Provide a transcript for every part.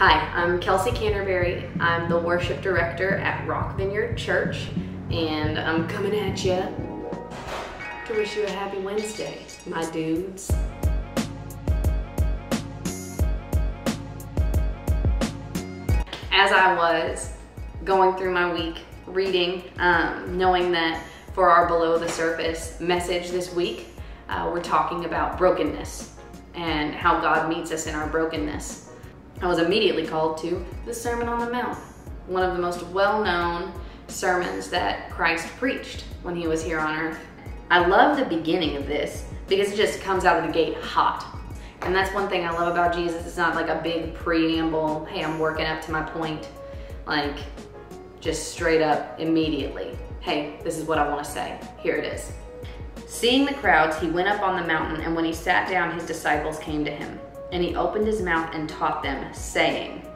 Hi, I'm Kelsey Canterbury. I'm the worship director at Rock Vineyard Church, and I'm coming at you to wish you a happy Wednesday, my dudes. As I was going through my week reading, knowing that for our Below the Surface message this week, we're talking about brokenness and how God meets us in our brokenness, I was immediately called to the Sermon on the Mount, one of the most well-known sermons that Christ preached when he was here on earth. I love the beginning of this because it just comes out of the gate hot. And that's one thing I love about Jesus. It's not like a big preamble, hey, I'm working up to my point, like just straight up immediately. Hey, this is what I want to say. Here it is. Seeing the crowds, he went up on the mountain, and when he sat down, his disciples came to him. And he opened his mouth and taught them, saying,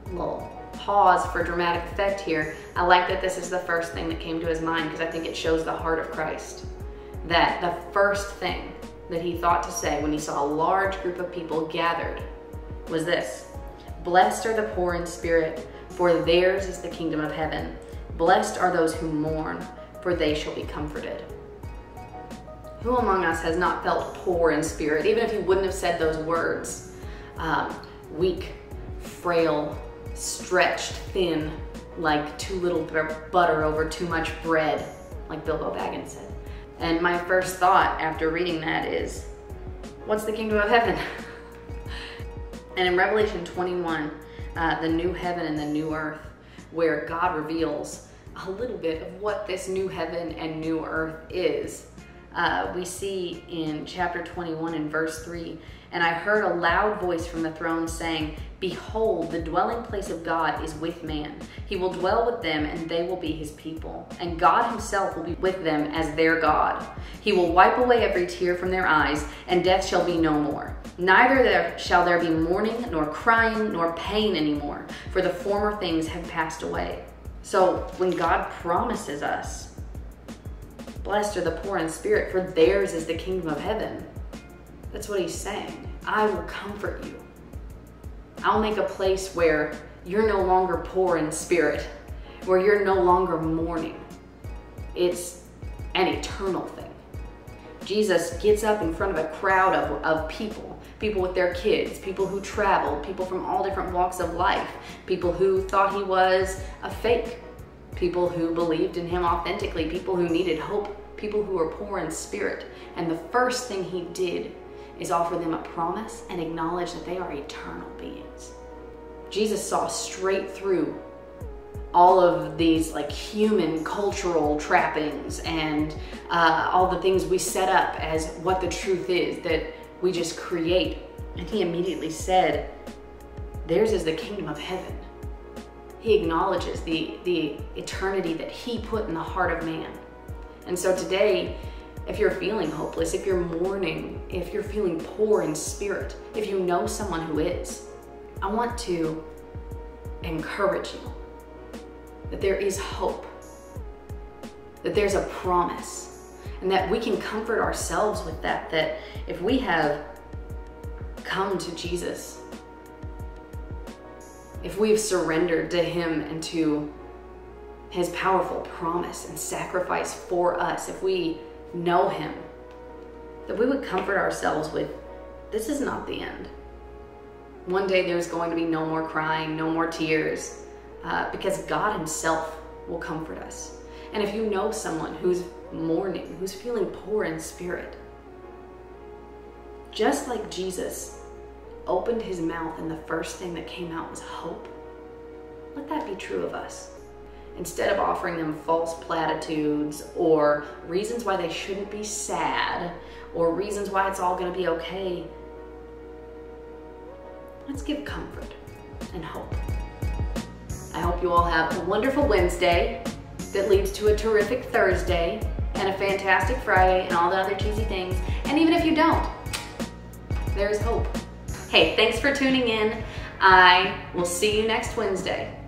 little pause for dramatic effect here. I like that this is the first thing that came to his mind because I think it shows the heart of Christ. That the first thing that he thought to say when he saw a large group of people gathered was this: blessed are the poor in spirit, for theirs is the kingdom of heaven. Blessed are those who mourn, for they shall be comforted. Who among us has not felt poor in spirit, even if he wouldn't have said those words? Weak, frail, stretched thin, like too little butter over too much bread, like Bilbo Baggins said. And my first thought after reading that is, what's the kingdom of heaven? And in Revelation 21, the new heaven and the new earth, where God reveals a little bit of what this new heaven and new earth is, we see in chapter 21 and verse 3, and I heard a loud voice from the throne saying, behold, the dwelling place of God is with man. He will dwell with them, and they will be his people. And God himself will be with them as their God. He will wipe away every tear from their eyes, and death shall be no more. Neither shall there be mourning, nor crying, nor pain anymore, for the former things have passed away. So when God promises us, blessed are the poor in spirit, for theirs is the kingdom of heaven, that's what he's saying. I will comfort you. I'll make a place where you're no longer poor in spirit, where you're no longer mourning. It's an eternal thing. Jesus gets up in front of a crowd of people with their kids, people who traveled, people from all different walks of life, people who thought he was a fake, people who believed in him authentically, people who needed hope, people who were poor in spirit. And the first thing he did is offer them a promise and acknowledge that they are eternal beings. Jesus saw straight through all of these like human cultural trappings and all the things we set up as what the truth is that we just create. And he immediately said, theirs is the kingdom of heaven. He acknowledges the eternity that he put in the heart of man. And so today, if you're feeling hopeless, if you're mourning, if you're feeling poor in spirit, if you know someone who is, I want to encourage you that there is hope, that there's a promise, and that we can comfort ourselves with that, that if we have come to Jesus, if we've surrendered to him and to his powerful promise and sacrifice for us, if we know him, that we would comfort ourselves with, this is not the end. One day there's going to be no more crying, no more tears, because God himself will comfort us. And if you know someone who's mourning, who's feeling poor in spirit, just like Jesus opened his mouth and the first thing that came out was hope, let that be true of us. Instead of offering them false platitudes or reasons why they shouldn't be sad or reasons why it's all going to be okay, let's give comfort and hope. I hope you all have a wonderful Wednesday that leads to a terrific Thursday and a fantastic Friday and all the other cheesy things. And even if you don't, there's hope. Hey, thanks for tuning in. I will see you next Wednesday.